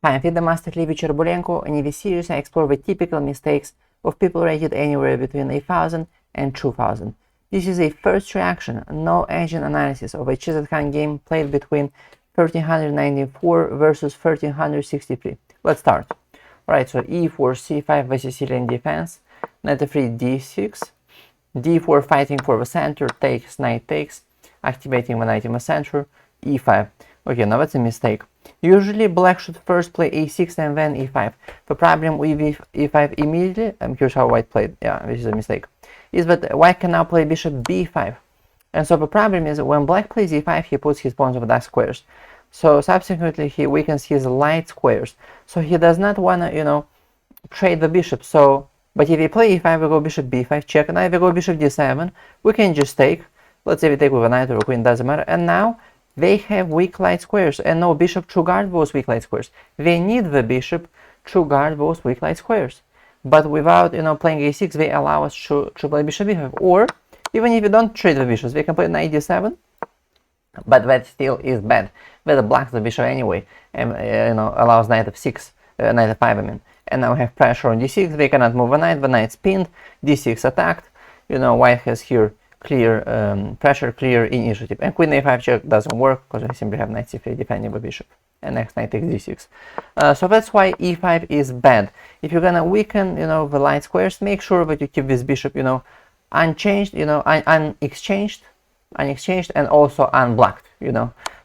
Hi, I'm the Master Levi Cherbolenko, and in this series I explore the typical mistakes of people rated anywhere between 1000 and 2000. This is a first reaction, no engine analysis of a chess.com game played between 1394 versus 1363. Let's start. Alright, so e4, c5, the Sicilian defense, knight f3, d6, d4 fighting for the center, takes, knight takes, activating the knight in the center, e5. Okay, now that's a mistake. Usually black should first play a6 and then e5. The problem with e5 immediately, here's how white played, yeah, this is a mistake, is that white can now play bishop b5. And so the problem is when black plays e5, he puts his pawns over dark squares. So subsequently he weakens his light squares. So he does not want to, trade the bishop. So, but if we play e5, we go bishop b5, check, and if we go bishop d7, we can just take. Let's say we take with a knight or a queen, doesn't matter. And now they have weak light squares, and no bishop to guard those weak light squares. They need the bishop to guard those weak light squares. But without, playing a6, they allow us to play bishop b5. Or, even if you don't trade the bishops, they can play knight d7, but that still is bad. That blocks the bishop anyway, and, allows knight f6, knight f5, I mean. And now we have pressure on d6, they cannot move the knight's pinned, d6 attacked, white has here clear pressure, clear initiative, and queen a5 check doesn't work because we simply have knight c3 defending the bishop, and next knight takes d6. So that's why e5 is bad. If you're gonna weaken, the light squares, make sure that you keep this bishop, unchanged, unexchanged, and also unblocked,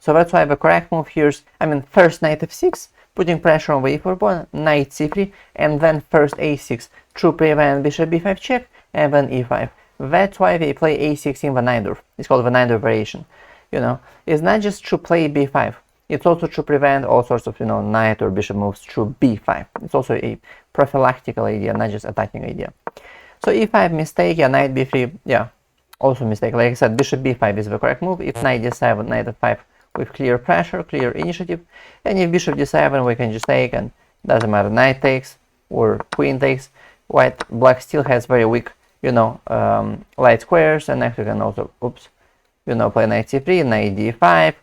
So that's why the correct move here is, first knight f6, putting pressure on the e4 pawn, knight c3, and then first a6 to prevent bishop b5 check, and then e5. That's why they play a6 in the Najdorf. It's called the Najdorf variation. It's not just to play b5. It's also to prevent all sorts of, knight or bishop moves through b5. It's also a prophylactical idea, not just attacking idea. So e5 mistake, yeah, knight b3, yeah, also mistake. Like I said, bishop b5 is the correct move. If knight d7, knight f5 with clear pressure, clear initiative. And if bishop d7, we can just take, and doesn't matter, knight takes or queen takes. Black still has very weak light squares, and next we can also, play knight c3, knight d5,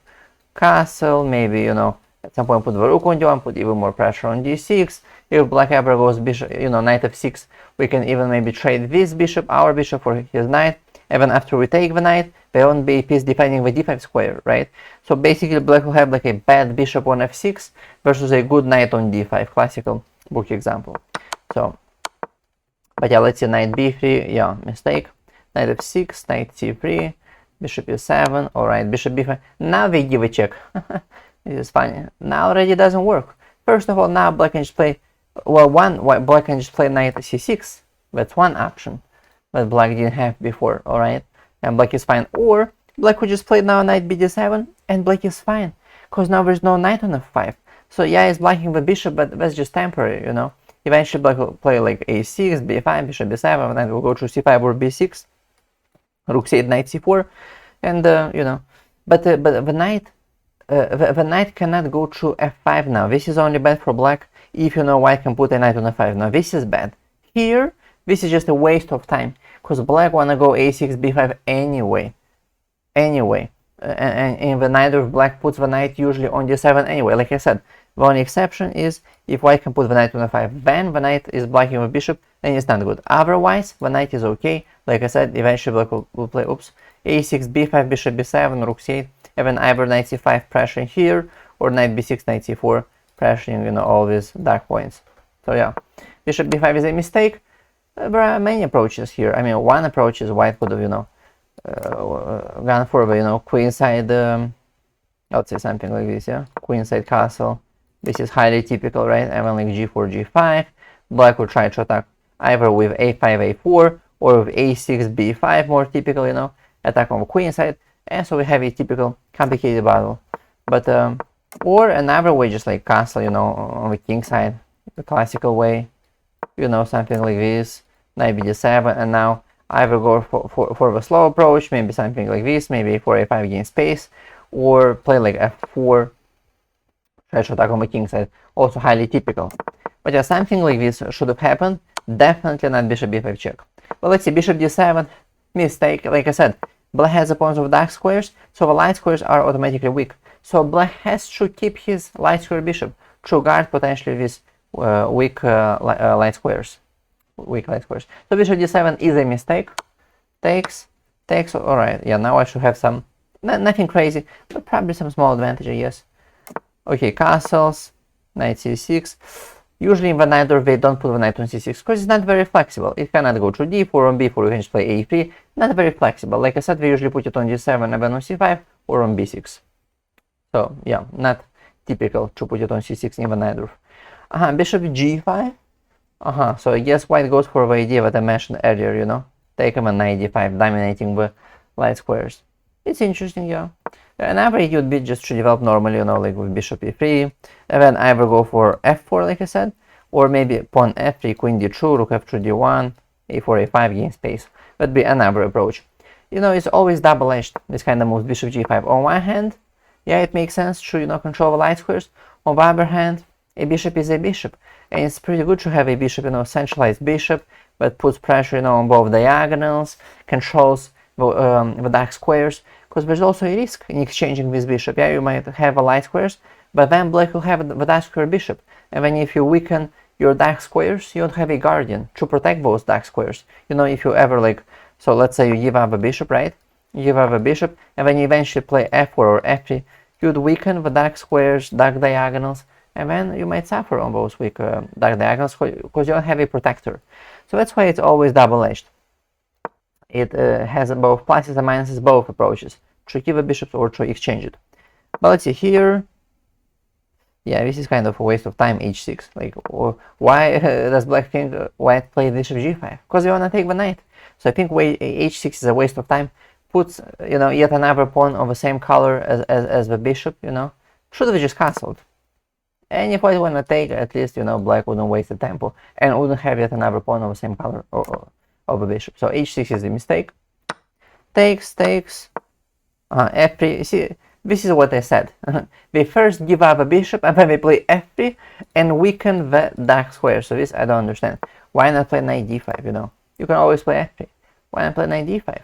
castle, maybe, at some point put the rook on d1, put even more pressure on d6. If black ever goes bishop, knight f6, we can even maybe trade this bishop, our bishop, for his knight. Even after we take the knight, there won't be a piece defending the d5 square, right? So basically black will have like a bad bishop on f6 versus a good knight on d5, classical book example. So, but yeah, let's see, knight b3, yeah, mistake. Knight f6, knight c3, bishop e7, alright, bishop b5. Now they give a check. This is funny. Now already doesn't work. First of all, now black can just play, black can just play knight c6. That's one option that black didn't have before, alright? And black is fine. Or black could just play now knight bd7, and black is fine, because now there's no knight on f5. So yeah, it's blocking the bishop, but that's just temporary, Eventually black will play like a6, b5, bishop b7, knight will go through c5 or b6, rook c8, knight c4, and but the knight cannot go through f5 now. This is only bad for black if white can put a knight on f5. Now this is bad. Here, this is just a waste of time, because black wanna go a6, b5 anyway. And in the Najdorf, black puts the knight usually on d7 anyway. Like I said, the only exception is if white can put the knight on f5, then the knight is blocking the bishop, then it's not good. Otherwise, the knight is okay. Like I said, eventually black will play, a6, b5, bishop b7, rook c8, and then either knight c5 pressuring here, or knight b6, knight c4 pressuring, all these dark points. So yeah, bishop b5 is a mistake. There are many approaches here. One approach is white could have, gone for the, queenside, let's say something like this, yeah, queenside castle. This is highly typical, right? And then like g4, g5. Black will try to attack either with a5, a4, or with a6, b5, more typical, attack on the queenside. And so we have a typical complicated battle. But, or another way, just like castle, on the king side, the classical way, something like this, knight bd7, and now either go for the slow approach, maybe something like this, maybe a4, a5 gain space, or play like f4, try to attack on the king side, also highly typical. But yeah, something like this should have happened, definitely not bishop b5 check. But let's see, bishop d7, mistake. Like I said, black has opponents of dark squares, so the light squares are automatically weak. So black has to keep his light square bishop to guard potentially these weak light squares. So bishop d7 is a mistake. Takes. Alright, yeah, now I should have some, nothing crazy, but probably some small advantage, yes. Okay, castles, knight c6. Usually in the knight door they don't put the knight on c6 because it's not very flexible. It cannot go to d4, on b4 you can just play a3. Not very flexible. Like I said, they usually put it on d7 and then on c5 or on b6. So yeah, not typical to put it on c6 in the knight door. Bishop g5. So I guess white goes for the idea that I mentioned earlier, you know. Take him a knight d5, dominating the light squares. It's interesting, yeah. Another idea would be just to develop normally, you know, like with bishop e3, and then either go for f4, like I said, or maybe pawn f3, queen d2, rook f2, d1, a4, a5, gain space. That'd be another approach. You know, it's always double-edged, this kind of move, bishop g5. On one hand, yeah, it makes sense to, you know, control the light squares. On the other hand, a bishop is a bishop, and it's pretty good to have a bishop, you know, centralized bishop that puts pressure, you know, on both diagonals, controls the dark squares, because there's also a risk in exchanging this bishop. Yeah, you might have a light squares, but then black will have the dark square bishop, and then if you weaken your dark squares, you don't have a guardian to protect those dark squares. You know, if you ever like, so let's say you give up a bishop, right? You give up a bishop, and then you eventually play f4 or f3, you'd weaken the dark squares, dark diagonals, and then you might suffer on those weak dark diagonals because you don't have a protector. So that's why it's always double-edged. It has both pluses and minuses, both approaches, to give a bishop or to exchange it. But let's see here. Yeah, this is kind of a waste of time, h6. Like, why does black think white play bishop g5? Because they want to take the knight. So I think h6 is a waste of time. Puts, you know, yet another pawn of the same color as the bishop, you know. Should have just castled. And if white want to take, at least, you know, black wouldn't waste the tempo and wouldn't have yet another pawn of the same color of a bishop. So h6 is a mistake. Takes. f3. See, this is what I said. They first give up a bishop and then they play f3 and weaken the dark square. So this I don't understand. Why not play knight d5, you know? You can always play f3. Why not play knight d5?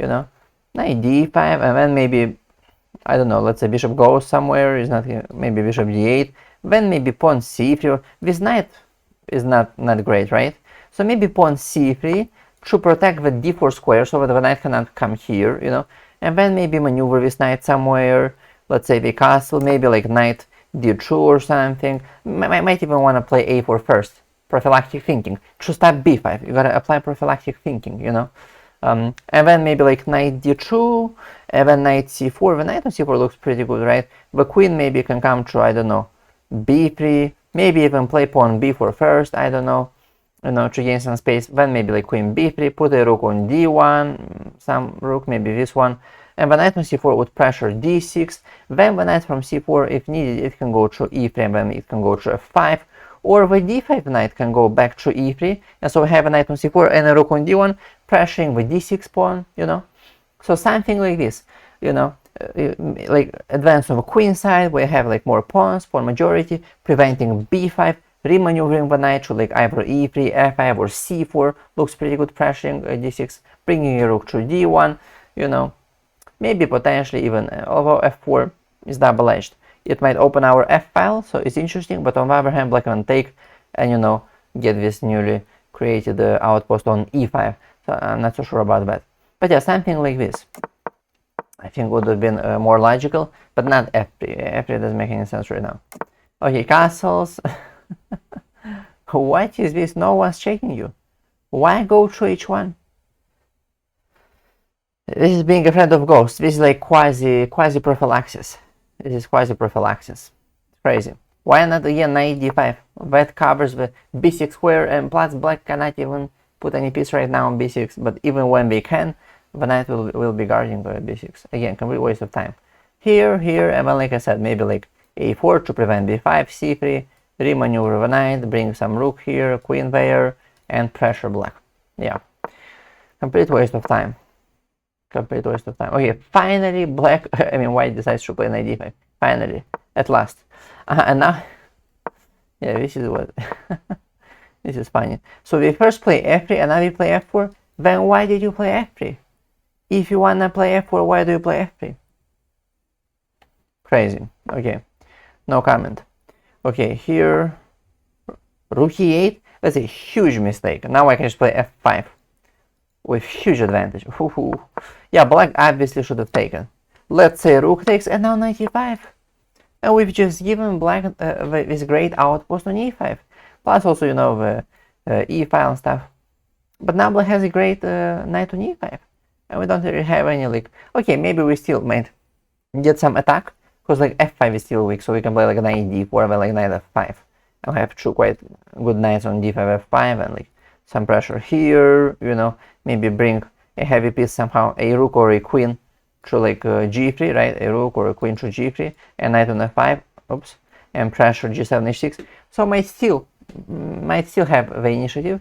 You know? Knight d5 and then maybe, I don't know, let's say bishop goes somewhere, is not here, maybe bishop d8, then maybe pawn c3. This knight is not great, right? So maybe pawn c3 to protect the d4 square so that the knight cannot come here, you know, and then maybe maneuver this knight somewhere, let's say the castle, maybe like knight d2 or something. Might even want to play a4 first, prophylactic thinking, to stop b5. You gotta apply prophylactic thinking, you know. And then maybe like knight d2, and then knight c4. The knight on c4 looks pretty good, right? The queen maybe can come to, I don't know, b3, maybe even play pawn b4 first, I don't know, you know, to gain some space. Then maybe like queen b3, put a rook on d1, some rook, maybe this one, and the knight on c4 would pressure d6. Then the knight from c4, if needed, it can go to e3, and then it can go to f5, or the d5 knight can go back to e3, and so we have a knight on c4 and a rook on d1, pressuring the d6 pawn, you know. So something like this, you know, like advance on the queen side, we have like more pawns, pawn majority, preventing b5, remaneuvering the knight to like either e3, f5, or c4, looks pretty good, pressuring d6, bringing a rook to d1, you know, maybe potentially even, although f4 is double-edged, it might open our f file, so it's interesting, but on the other hand, black can take and, you know, get this newly created outpost on e5, so I'm not so sure about that. But yeah, something like this I think would have been more logical, but not f3. F3 doesn't make any sense right now. Okay, castles. What is this? No one's checking you. Why go to h1? This is being afraid of ghosts. This is like quasi prophylaxis. This is quasi prophylaxis. It's crazy. Why not again knight d5? That covers the b6 square, and plus black cannot even put any piece right now on b6. But even when they can, the knight will be guarding the b6. Again, complete waste of time. Here, and then like I said, maybe like a4 to prevent b5, c3, remaneuver the knight, bring some rook here, queen there, and pressure black. Yeah, complete waste of time. Complete waste of time. Okay, finally black, I mean white decides to play knight d5. Finally, at last. And now, yeah, this is what, this is funny. So we first play f3 and now we play f4. Then why did you play f3? If you wanna play f4, why do you play f3? Crazy. Okay, no comment. Okay, here, rook e8. That's a huge mistake. Now I can just play f5 with huge advantage. Yeah, black obviously should have taken. Let's say rook takes, and now knight e5. And we've just given black this great outpost on e5. Plus also, you know, the e file and stuff. But now black has a great knight on e5. And we don't really have any, like, okay, maybe we still might get some attack. Because like f5 is still weak, so we can play like knight d4 and like knight f5. And we have two quite good knights on d5, f5, and like some pressure here, you know, maybe bring a heavy piece somehow, a rook or a queen to like g3, right? A rook or a queen to g3, and knight on f5, oops, and pressure g7, h6. So might still have the initiative.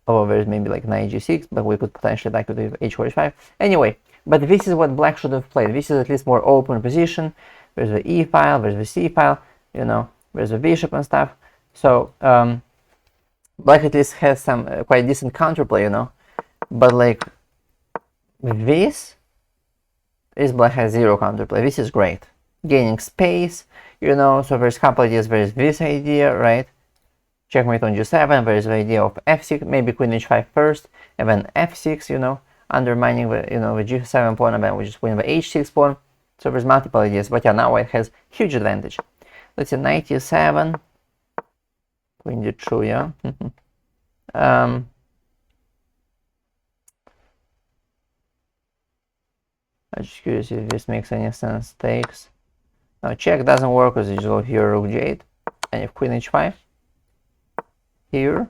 Although there's maybe like knight g6, but we could potentially attack with h4, h5. Anyway, but this is what black should have played. This is at least more open position. There's the e file, there's the c file, you know, there's the bishop and stuff. So black at least has some quite decent counterplay, you know. But like this black has zero counterplay. This is great. Gaining space, you know, so there's a couple ideas. There's this idea, right? Checkmate on g7, there's the idea of f6, maybe queen h5 first, and then f6, you know, undermining the, you know, the g7 pawn, and then we just win the h6 pawn. So there's multiple ideas, but yeah, now it has huge advantage. Let's say knight e7, queen d2, yeah. I'm just curious if this makes any sense. Takes. Now check doesn't work because you just go here, rook g8, and if queen h5, here,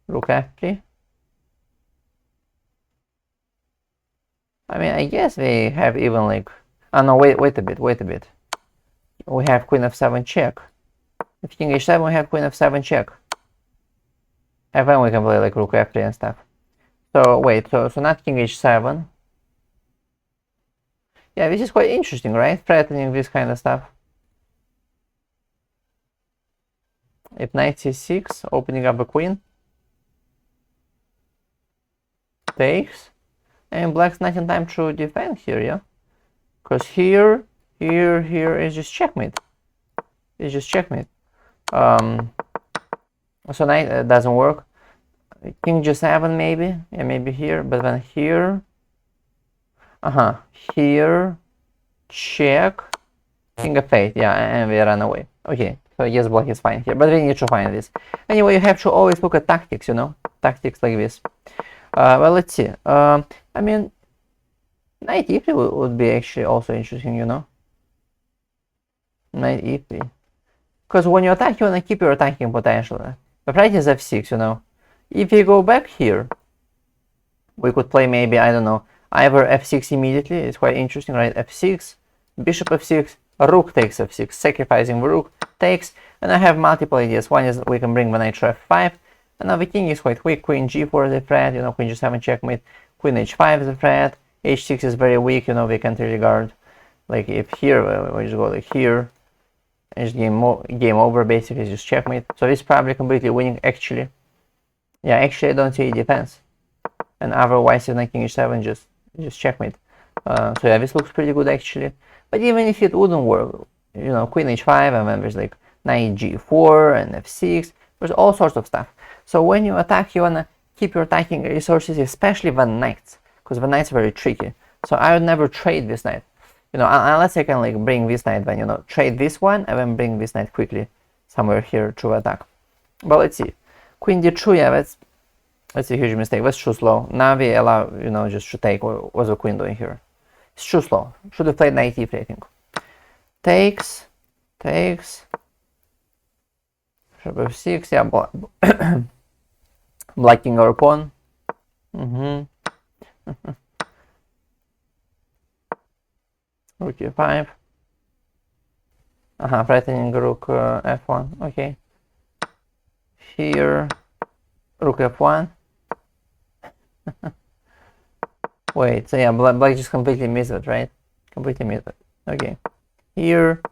rook f3. I mean, I guess they have even like, oh no, wait a bit. We have queen f7 check. If king h7, we have queen f7 check. And then we can play like rook f3 and stuff. So wait, so not king h7. Yeah, this is quite interesting, right? Threatening this kind of stuff. If knight c6, opening up a queen. Takes. And black's not in time to defend here, yeah? Because here is just checkmate. It's just checkmate. So knight doesn't work. King g7 maybe. Yeah, maybe here. But then here. Here. Check. King f8. Yeah, and we run away. Okay. So yes, black is fine here. But we need to find this. Anyway, you have to always look at tactics, you know? Tactics like this. Well, let's see. I mean, knight e3 would be actually also interesting, you know? Knight e3. Because when you attack, you want to keep your attacking potential. But right is f6, you know? If you go back here, we could play maybe, I don't know, either f6 immediately. It's quite interesting, right? f6, bishop f6, rook takes f6, sacrificing the rook, takes. And I have multiple ideas. One is we can bring the knight to f5. And now the king is quite weak. Queen g4 is a threat, you know, queen g7 checkmate. Queen h5 is a threat. h6 is very weak, you know, we can't really guard. Like if here, we just go like here. And just game over, basically, just checkmate. So it's probably completely winning, actually. Yeah, actually, I don't see defense. And otherwise, if knight king h7, just checkmate. So yeah, this looks pretty good, actually. But even if it wouldn't work, you know, queen h5, and then there's like knight g4 and f6. There's all sorts of stuff. So when you attack, you wanna keep your attacking resources, especially the knights, because the knight's very tricky. So I would never trade this knight, you know, unless I can like bring this knight, then, you know, trade this one and then bring this knight quickly somewhere here to attack. But let's see, queen d2, yeah, that's a huge mistake. That's too slow. Now we allow, you know, just to take. What's the queen doing here? It's too slow. Should have played knight e3, I think. Takes. Bishop f6, yeah, blocking our pawn. Rook e5. Threatening rook f1. Okay. Here, rook f1. Wait, so yeah, black just completely missed it, right? Completely missed it. Okay. Here.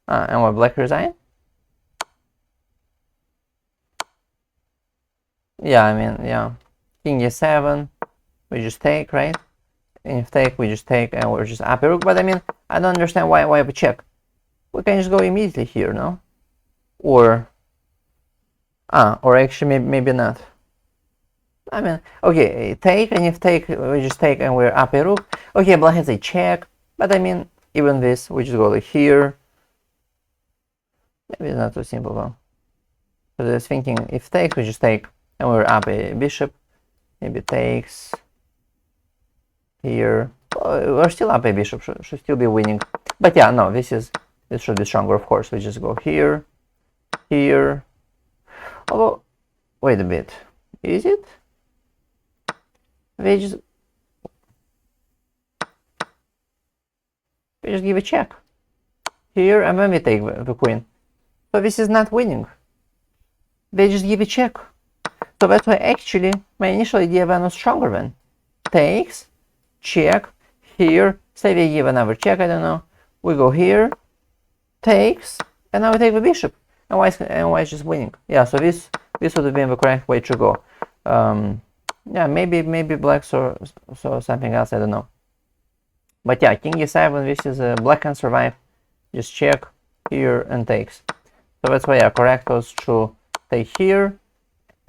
And what, black resign? Yeah, I mean, yeah. King e7, we just take, right? And if take, we just take and we're just up a rook. But I mean, I don't understand why we check. We can just go immediately here, no? Or actually maybe not. I mean, okay, take, and if take, we just take and we're up a rook. Okay, black has a check, but I mean, even this, we just go like here. Maybe it's not so simple though. So I was thinking, if takes, we just take and we're up a bishop. Maybe takes here. We're still up a bishop, should still be winning. But yeah, no, this should be stronger, of course. We just go here, here. Although, wait a bit, is it? We just give a check here, and then we take the queen. So this is not winning. They just give a check. So that's why actually my initial idea then was stronger then. Takes, check, here, say we give another check, I don't know. We go here, takes, and now we take the bishop. And why is just winning? Yeah, so this would have been the correct way to go. Yeah, maybe black saw something else, I don't know. But yeah, king e7, this is black can survive. Just check here and takes. So that's why yeah, correct was to take here,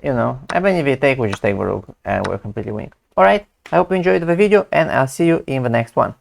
you know, and when we take, we just take the rook and we're completely winning. Alright, I hope you enjoyed the video and I'll see you in the next one.